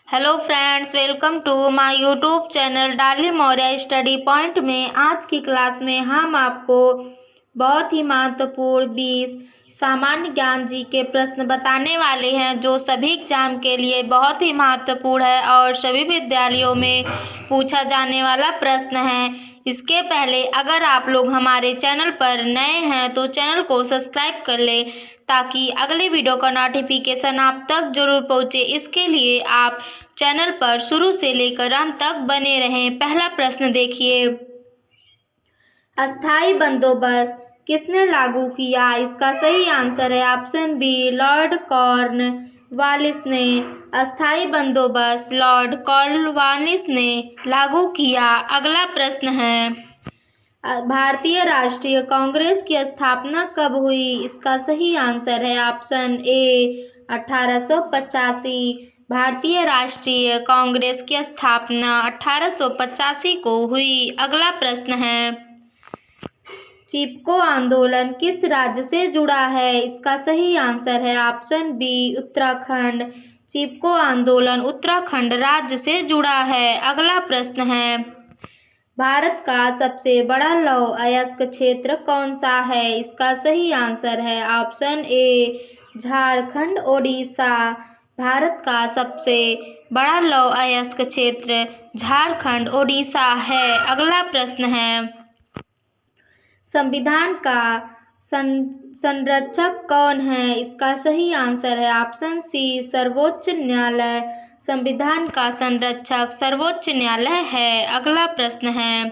Hello friends, welcome to my YouTube channel डार्ली Maurya study point में। आज की क्लास में हम आपको बहुत ही महत्वपूर्ण 20 सामान्य ज्ञान जी के प्रश्न बताने वाले हैं, जो सभी एग्जाम के लिए बहुत ही महत्वपूर्ण है और सभी विद्यालयों में पूछा जाने वाला प्रश्न है। इसके पहले अगर आप लोग हमारे चैनल पर नए हैं तो चैनल को सब्सक्राइब कर ले, ताकि अगले वीडियो का नोटिफिकेशन आप तक जरूर पहुंचे। इसके लिए आप चैनल पर शुरू से लेकर अंत तक बने रहें। पहला प्रश्न देखिए, अस्थायी बंदोबस्त किसने लागू किया? इसका सही आंसर है ऑप्शन बी, लॉर्ड कॉर्नवालिस ने। अस्थायी बंदोबस्त लॉर्ड कॉर्नवालिस ने लागू किया। अगला प्रश्न है, भारतीय राष्ट्रीय कांग्रेस की स्थापना कब हुई? इसका सही आंसर है ऑप्शन ए, 1885। भारतीय राष्ट्रीय कांग्रेस की स्थापना 1885 को हुई। अगला प्रश्न है, चिपको आंदोलन किस राज्य से जुड़ा है? इसका सही आंसर है ऑप्शन बी, उत्तराखंड। चिपको आंदोलन उत्तराखंड राज्य से जुड़ा है। अगला प्रश्न है, भारत का सबसे बड़ा लौह अयस्क क्षेत्र कौन सा है? इसका सही आंसर है ऑप्शन ए, झारखंड ओडिशा। भारत का सबसे बड़ा लौह अयस्क क्षेत्र झारखंड ओडिशा है। अगला प्रश्न है, संविधान का संरक्षक कौन है? इसका सही आंसर है ऑप्शन सी, सर्वोच्च न्यायालय। संविधान का संरक्षक सर्वोच्च न्यायालय है। अगला प्रश्न है,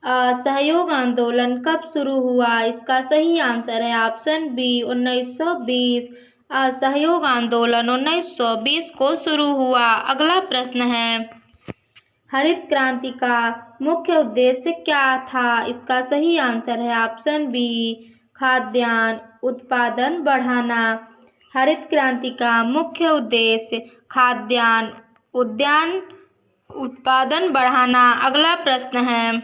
असहयोग आंदोलन कब शुरू हुआ? इसका सही आंसर है ऑप्शन बी, 1920। असहयोग आंदोलन 1920 को शुरू हुआ। अगला प्रश्न है, हरित क्रांति का मुख्य उद्देश्य क्या था? इसका सही आंसर है ऑप्शन बी, खाद्यान्न उत्पादन बढ़ाना। हरित क्रांति का मुख्य उद्देश्य खाद्यान्न उत्पादन बढ़ाना। अगला प्रश्न है,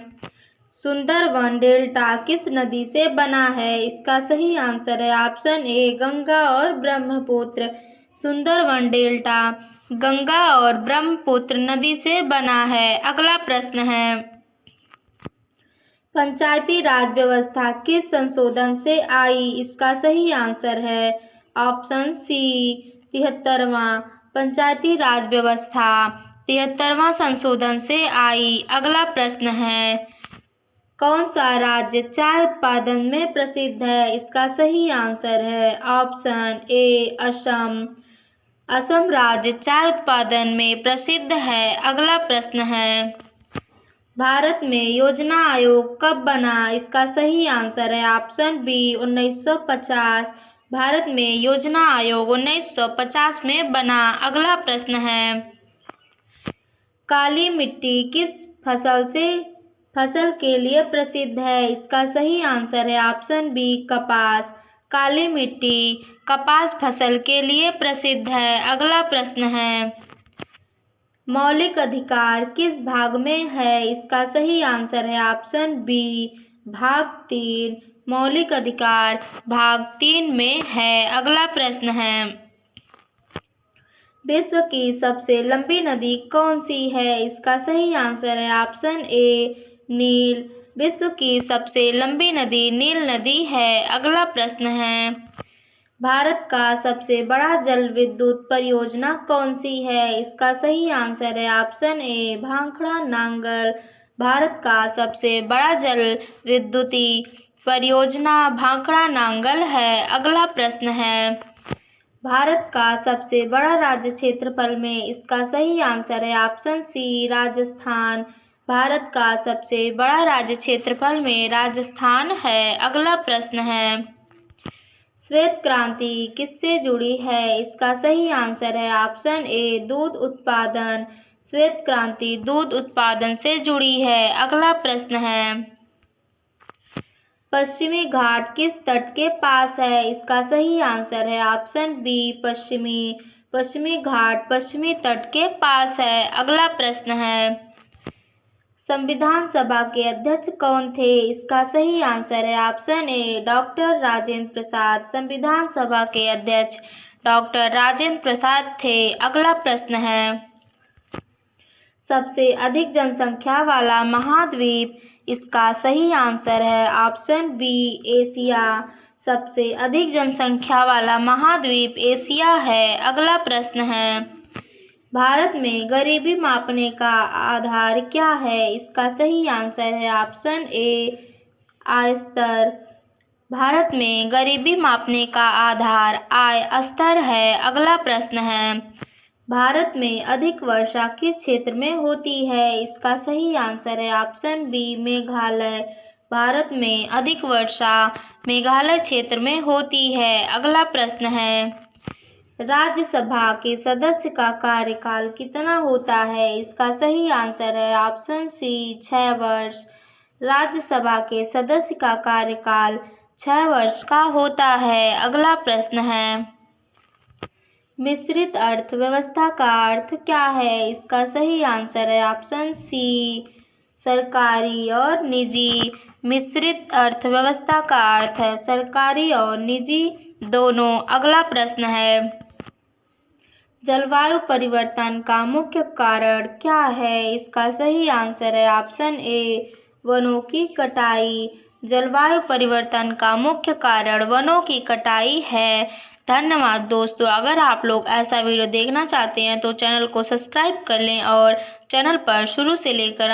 सुंदरवन डेल्टा किस नदी से बना है? इसका सही आंसर है ऑप्शन ए, गंगा और ब्रह्मपुत्र। सुंदरवन डेल्टा गंगा और ब्रह्मपुत्र नदी से बना है। अगला प्रश्न है, पंचायती राज व्यवस्था किस संशोधन से आई? इसका सही आंसर है ऑप्शन सी, 73वां। पंचायती राज व्यवस्था 73वां संशोधन से आई। अगला प्रश्न है, कौन सा राज्य चाय उत्पादन में प्रसिद्ध है? इसका सही आंसर है ऑप्शन ए, असम। असम राज्य चाय उत्पादन में प्रसिद्ध है। अगला प्रश्न है, भारत में योजना आयोग कब बना? इसका सही आंसर है ऑप्शन बी, 1950। भारत में योजना आयोग 1950 में बना। अगला प्रश्न है, काली मिट्टी किस फसल के लिए प्रसिद्ध है? इसका सही आंसर है ऑप्शन बी, कपास। काली मिट्टी कपास फसल के लिए प्रसिद्ध है। अगला प्रश्न है, मौलिक अधिकार किस भाग में है? इसका सही आंसर है ऑप्शन बी, भाग 3। मौलिक अधिकार भाग 3 में है। अगला प्रश्न है, विश्व की सबसे लंबी नदी कौन सी है? इसका सही आंसर है ऑप्शन ए, नील। विश्व की सबसे लंबी नदी नील नदी है। अगला प्रश्न है, भारत का सबसे बड़ा जल विद्युत परियोजना कौन सी है? इसका सही आंसर है ऑप्शन ए, भाखड़ा नांगल। भारत का सबसे बड़ा जल विद्युती परियोजना भाखड़ा नांगल है। अगला प्रश्न है, भारत का सबसे बड़ा राज्य क्षेत्रफल में? इसका सही आंसर है ऑप्शन सी, राजस्थान। भारत का सबसे बड़ा राज्य क्षेत्रफल में राजस्थान है। अगला प्रश्न है, श्वेत क्रांति किससे जुड़ी है? इसका सही आंसर है ऑप्शन ए, दूध उत्पादन। श्वेत क्रांति दूध उत्पादन से जुड़ी है। अगला प्रश्न है, पश्चिमी घाट किस तट के पास है? इसका सही आंसर है ऑप्शन बी, पश्चिमी घाट पश्चिमी तट के पास है। अगला प्रश्न है, संविधान सभा के अध्यक्ष कौन थे? इसका सही आंसर है option A, doctor Rajendra Prasad. संविधान सभा के अध्यक्ष डॉक्टर राजेंद्र प्रसाद थे। अगला प्रश्न है, सबसे अधिक जनसंख्या वाला महाद्वीप, इसका सही आंसर है ऑप्शन बी एशिया। सबसे अधिक जनसंख्या वाला महाद्वीप एशिया है। अगला प्रश्न है, भारत में गरीबी मापने का आधार क्या है? इसका सही आंसर है ऑप्शन ए आय स्तर। भारत में गरीबी मापने का आधार आय स्तर है। अगला प्रश्न है, भारत में अधिक वर्षा किस क्षेत्र में होती है? इसका सही आंसर है ऑप्शन बी मेघालय। भारत में अधिक वर्षा मेघालय क्षेत्र में होती है। अगला प्रश्न है, राज्यसभा के सदस्य का कार्यकाल कितना होता है? इसका सही आंसर है ऑप्शन सी 6 वर्ष। राज्यसभा के सदस्य का कार्यकाल 6 वर्ष का होता है। अगला प्रश्न है, मिश्रित अर्थव्यवस्था का अर्थ क्या है? इसका सही आंसर है ऑप्शन सी सरकारी और निजी। मिश्रित अर्थव्यवस्था का अर्थ है सरकारी और निजी दोनों। अगला प्रश्न है, जलवायु परिवर्तन का मुख्य कारण क्या है? इसका सही आंसर है ऑप्शन ए वनों की कटाई। जलवायु परिवर्तन का मुख्य कारण वनों की कटाई है। धन्यवाद दोस्तों। अगर आप लोग ऐसा वीडियो देखना चाहते हैं तो चैनल को सब्सक्राइब कर लें और चैनल पर शुरू से लेकर